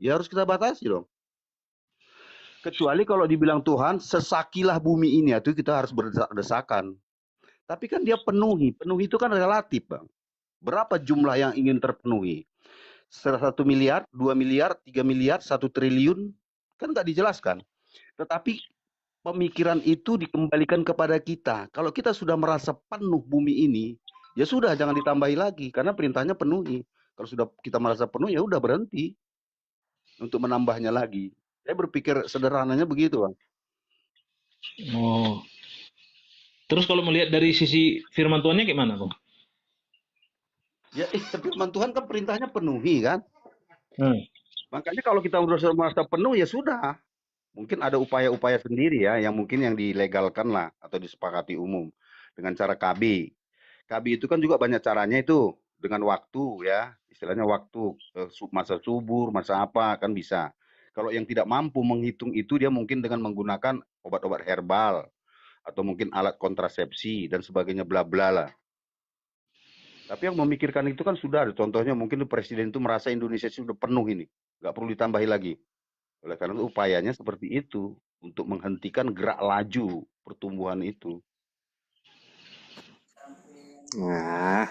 ya harus kita batasi dong. Kecuali kalau dibilang Tuhan, sesakilah bumi ini, itu kita harus berdesak-desakan. Tapi kan dia penuhi. Penuhi itu kan relatif, Bang. Berapa jumlah yang ingin terpenuhi? 1 miliar, 2 miliar, 3 miliar, 1 triliun? Kan nggak dijelaskan. Tetapi pemikiran itu dikembalikan kepada kita. Kalau kita sudah merasa penuh bumi ini, ya sudah jangan ditambahi lagi. Karena perintahnya penuhi. Kalau sudah kita merasa penuh, ya udah berhenti untuk menambahnya lagi. Saya berpikir sederhananya begitu, Bang. Oh. Terus kalau melihat dari sisi firman Tuhannya gimana, Bang? Ya, firman Tuhan kan perintahnya penuhi kan. Hmm. Makanya kalau kita sudah merasa penuh ya sudah. Mungkin ada upaya-upaya sendiri ya yang mungkin yang dilegalkan lah atau disepakati umum dengan cara KB. KB itu kan juga banyak caranya itu dengan waktu ya, istilahnya waktu masa subur, masa apa kan bisa. Kalau yang tidak mampu menghitung itu dia mungkin dengan menggunakan obat-obat herbal atau mungkin alat kontrasepsi dan sebagainya bla bla lah. Tapi yang memikirkan itu kan sudah ada. Contohnya mungkin presiden itu merasa Indonesia sudah penuh ini, nggak perlu ditambahi lagi. Oleh karena itu upayanya seperti itu untuk menghentikan gerak laju pertumbuhan itu. Nah,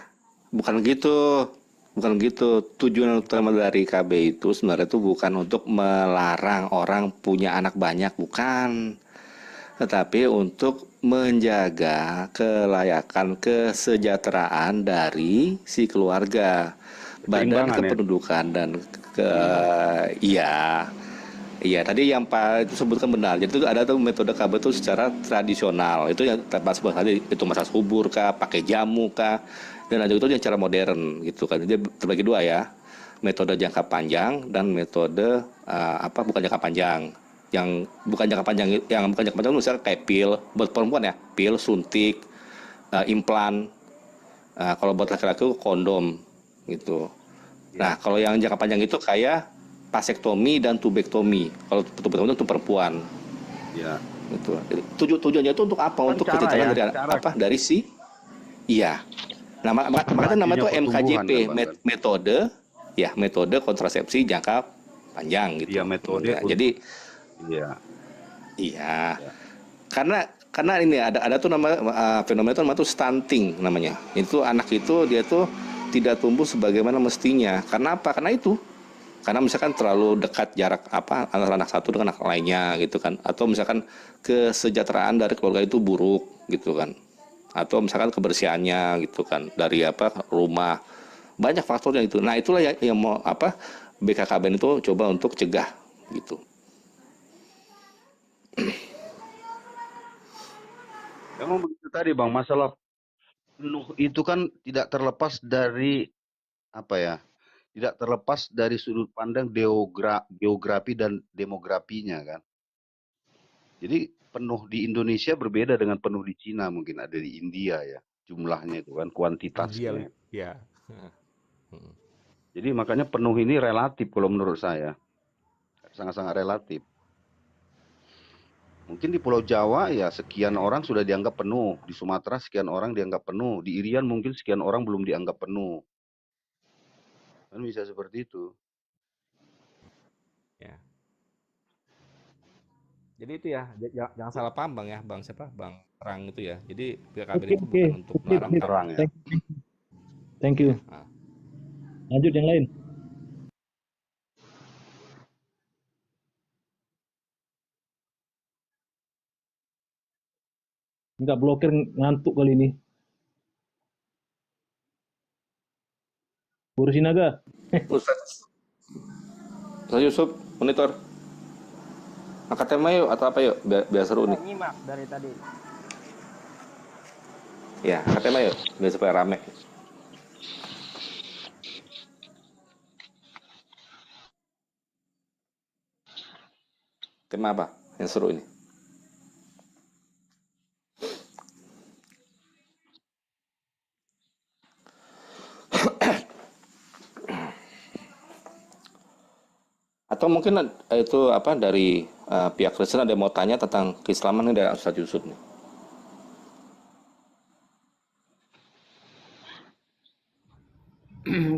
bukan gitu. Bukan gitu. Tujuan utama dari KB itu sebenarnya itu bukan untuk melarang orang punya anak banyak, bukan. Tetapi untuk menjaga kelayakan kesejahteraan dari si keluarga. Badan Keseimbangan ya. Kependudukan dan ke iya. Iya, tadi yang Pak sebutkan benar. Jadi itu ada tuh metode KB itu secara tradisional. Itu yang Pak sebut tadi, itu masak subur kah, pakai jamu kah, dan ada itu yang cara modern gitu kan. Jadi terbagi dua ya. Metode jangka panjang dan metode bukan jangka panjang. Yang bukan jangka panjang misalnya kayak pil buat perempuan ya, pil suntik, implan. Kalau buat laki-laki kondom gitu. Nah, Ya. kalau yang jangka panjang itu kayak vasektomi dan tubektomi. Kalau tubektomi itu untuk perempuan. Ya. Gitu. Tujuannya itu untuk apa? Kan Untuk cara kecantikan ya, dari cara dari si iya. Nah, makanya nama lajunya itu pertumbuhan MKJP, kan, Bang kan. metode kontrasepsi jangka panjang Iya gitu metode namanya. untuk Jadi iya, iya. ya. Karena ini ada tuh nama fenomena itu namanya tuh stunting namanya. Itu anak itu dia tuh tidak tumbuh sebagaimana mestinya. Karena apa? Karena misalkan terlalu dekat jarak antara anak satu dengan anak lainnya gitu kan, atau misalkan kesejahteraan dari keluarga itu buruk gitu kan, atau misalkan kebersihannya gitu kan dari rumah, banyak faktornya itu. Nah itulah yang mau BKKBN itu coba untuk cegah gitu. Memang begitu tadi Bang, masalah penuh itu kan tidak terlepas dari apa ya? Tidak terlepas dari sudut pandang geografi dan demografinya kan. Jadi penuh di Indonesia berbeda dengan penuh di Cina, mungkin ada di India ya. Jumlahnya itu kan, India, kuantitasnya. ya. Jadi makanya penuh ini relatif kalau menurut saya. Sangat-sangat relatif. Mungkin di Pulau Jawa ya sekian orang sudah dianggap penuh. Di Sumatera sekian orang dianggap penuh. Di Irian mungkin sekian orang belum dianggap penuh. Kan bisa seperti itu. Ya. Jadi itu ya, jangan salah paham Bang ya, Bang siapa? Bang Terang itu ya. Jadi PKB Oke, itu oke. bukan untuk Oke, melarang oke. Terang ya. Thank you. Thank you. Nah, Lanjut yang lain. Enggak, blokir ngantuk kali ini. Urusin naga. Ustaz Yusuf monitor angkat tema yuk atau apa yuk biar seru nih Nyimak dari tadi. ya, angkat tema yuk biar supaya rame. Tema apa yang seru ini? Atau mungkin itu dari pihak Kristen ada yang mau tanya tentang keislaman ini dari Ustaz Yusuf nih.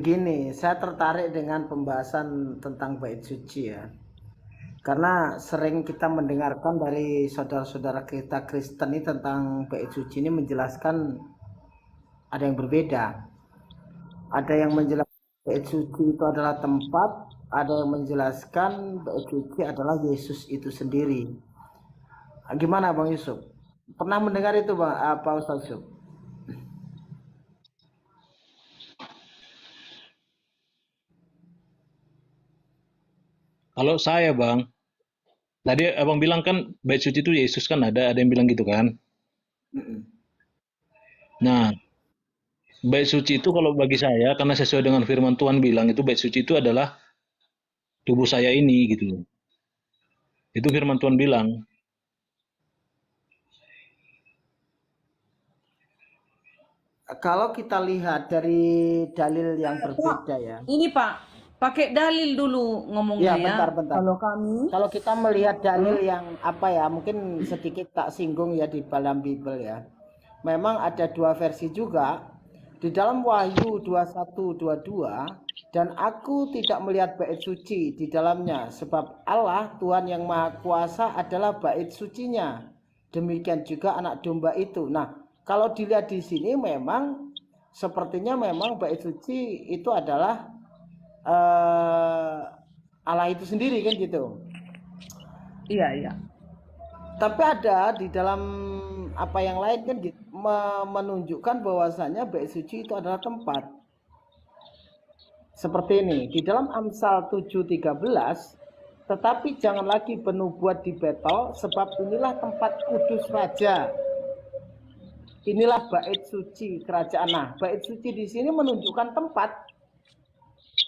Gini, saya tertarik dengan pembahasan tentang bait suci ya. Karena sering kita mendengarkan dari saudara-saudara kita Kristen ini tentang bait suci ini menjelaskan ada yang berbeda. Ada yang menjelaskan bait suci itu adalah tempat, ada yang menjelaskan bait suci adalah Yesus itu sendiri. Gimana Bang Yusuf? Pernah mendengar itu Bang apa Ustaz Yusuf? Kalau saya Bang, tadi Abang bilang kan bait suci itu Yesus kan ada yang bilang gitu kan. Nah, bait suci itu kalau bagi saya karena sesuai dengan firman Tuhan bilang itu bait suci itu adalah tubuh saya ini gitu. Itu firman Tuhan bilang. Kalau kita lihat dari dalil yang berbeda ya. Ini Pak, pakai dalil dulu ngomongnya Ya, ya. bentar. Kami Kalau kita melihat dalil yang apa ya, mungkin sedikit tak singgung ya di dalam Bible ya. Memang ada dua versi juga. Di dalam Wahyu 21:22, dan aku tidak melihat bait suci di dalamnya, sebab Allah Tuhan yang Maha Kuasa adalah bait sucinya. Demikian juga anak domba itu. Nah, kalau dilihat di sini memang sepertinya memang bait suci itu adalah Allah itu sendiri kan gitu. iya. Tapi ada di dalam apa yang lain kan gitu, menunjukkan bahwasanya bait suci itu adalah tempat. Seperti ini, di dalam Amsal 7:13, tetapi jangan lagi bernubuat di Betel, sebab inilah tempat kudus raja. Inilah bait suci kerajaan. Nah, bait suci di sini menunjukkan tempat.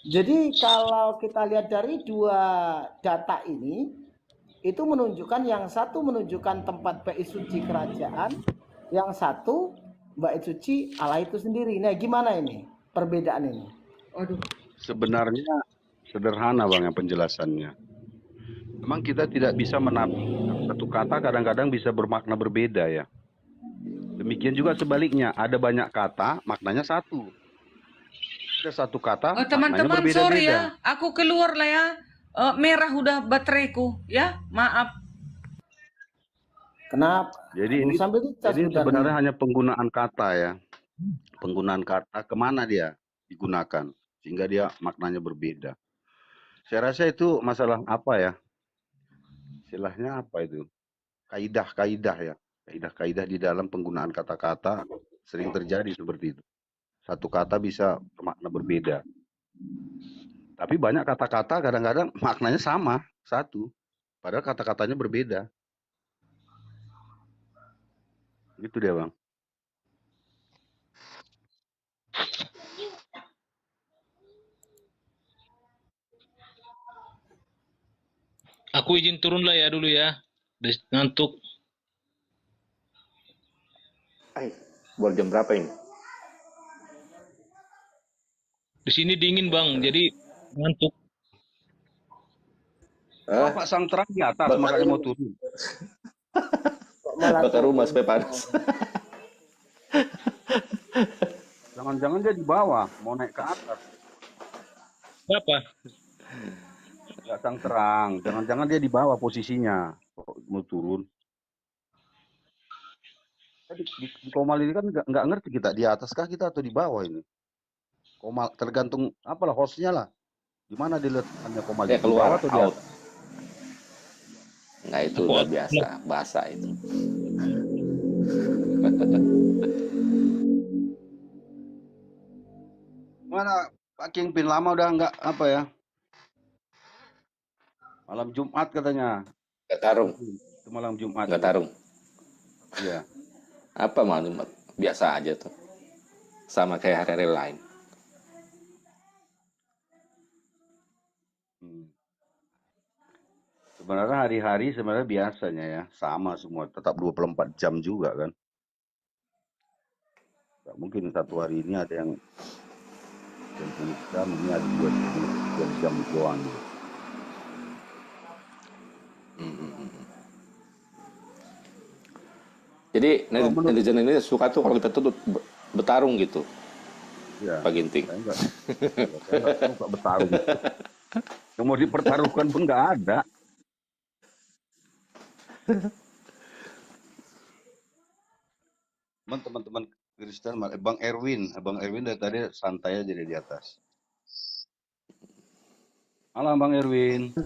Jadi kalau kita lihat dari dua data ini, itu menunjukkan yang satu menunjukkan tempat bait suci kerajaan, yang satu bait suci Allah itu sendiri. Nah, gimana ini perbedaan ini? Waduh. Sebenarnya sederhana Bang ya penjelasannya. Memang kita tidak bisa menafikan satu kata kadang-kadang bisa bermakna berbeda ya. Demikian juga sebaliknya, ada banyak kata maknanya satu. Ada satu kata Oh, maknanya teman-teman, sorry berbeda-beda. ya. Aku keluar lah ya. Merah udah bateraiku ya. Maaf. Kenapa? Jadi ini Sambil dicas Jadi udah sebenarnya nih. hanya penggunaan kata ya. Penggunaan kata kemana dia digunakan. Sehingga dia maknanya berbeda. Saya rasa itu masalah apa ya? Istilahnya apa itu? Kaidah-kaidah ya. Kaidah-kaidah di dalam penggunaan kata-kata sering terjadi seperti itu. Satu kata bisa bermakna berbeda. Tapi banyak kata-kata kadang-kadang maknanya sama, satu. Padahal kata-katanya berbeda. Gitu dia, Bang. Aku izin turun lah ya dulu ya. Udah ngantuk. Buat jam berapa ini? Di sini dingin Bang, jadi ngantuk. Bapak sang terang di atas, makanya mau turun. Bakar rumah supaya panas. Jangan-jangan dia di bawah, mau naik ke atas. Berapa? Nggak sang terang. Jangan-jangan dia di bawah posisinya. Mau turun. Di Komal ini kan nggak ngerti kita di atas kah kita atau di bawah ini. Komal tergantung apalah hostnya lah. Di mana diletakkannya Komal Dia di bawah keluar atau di out. atas? Nah itu udah biasa bahasa itu. Mana Pak Kingpin lama udah nggak apa ya? Malam Jumat katanya. Nggak tarung, Itu malam Jumat. nggak tarung. Iya. Apa malam biasa aja tuh. Sama kayak hari-hari lain. Sebenarnya hari-hari sebenarnya biasanya ya sama semua, tetap 24 jam juga kan. Nggak mungkin satu hari ini ada yang jam jam, mungkin ada dua jam doang gitu. Jadi netizen ini suka tuh kalau kita tuh bertarung gitu. Ya, Pak Ginting. saya nggak suka bertarung. Yang mau dipertaruhkan pun nggak ada. Teman-teman Kristen, Bang Erwin dari tadi santai aja di atas. Halo Bang Erwin.